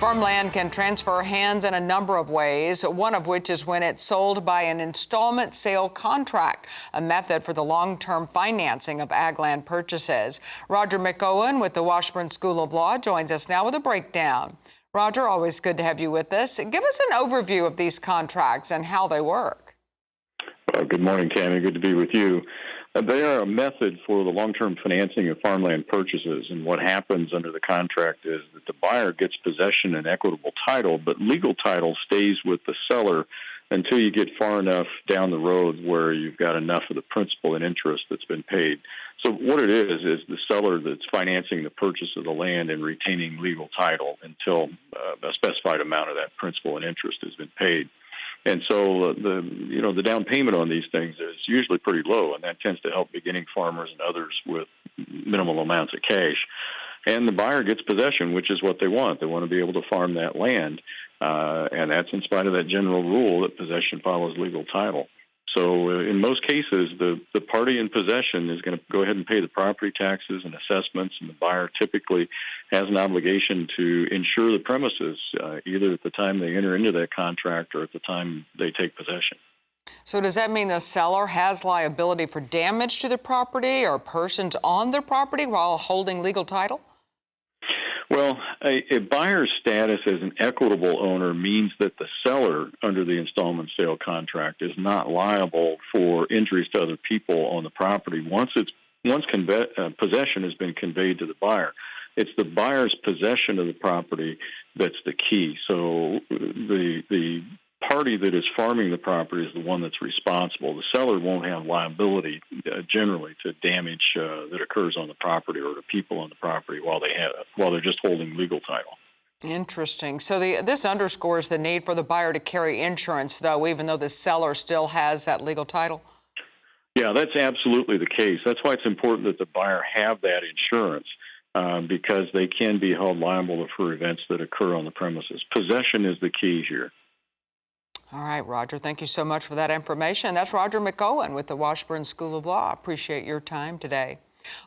Farmland can transfer hands in a number of ways, one of which is when it's sold by an installment sale contract, a method for the long-term financing of ag land purchases. Roger McEowen with the Washburn School of Law joins us now with a breakdown. Roger, always good to have you with us. Give us an overview of these contracts and how they work. Good morning, Tammi. Good to be with you. They are a method for the long-term financing of farmland purchases, and what happens under the contract is that the buyer gets possession and equitable title, but legal title stays with the seller until you get far enough down the road where you've got enough of the principal and interest that's been paid. So what it is the seller that's financing the purchase of the land and retaining legal title until a specified amount of that principal and interest has been paid. And so the down payment on these things is usually pretty low, and that tends to help beginning farmers and others with minimal amounts of cash. And the buyer gets possession, which is what they want. They want to be able to farm that land, and that's in spite of that general rule that possession follows legal title. So in most cases, the party in possession is going to go ahead and pay the property taxes and assessments, and the buyer typically has an obligation to insure the premises, either at the time they enter into that contract or at the time they take possession. So does that mean the seller has liability for damage to the property or persons on their property while holding legal title? Well, a buyer's status as an equitable owner means that the seller under the installment sale contract is not liable for injuries to other people on the property once possession has been conveyed to the buyer. It's the buyer's possession of the property that's the key. So the party that is farming the property is the one that's responsible. The seller won't have liability generally to damage that occurs on the property or to people on the property while they're just holding legal title. Interesting. So this underscores the need for the buyer to carry insurance, though, even though the seller still has that legal title? Yeah, that's absolutely the case. That's why it's important that the buyer have that insurance because they can be held liable for events that occur on the premises. Possession is the key here. All right, Roger, thank you so much for that information. That's Roger McEowen with the Washburn School of Law. Appreciate your time today.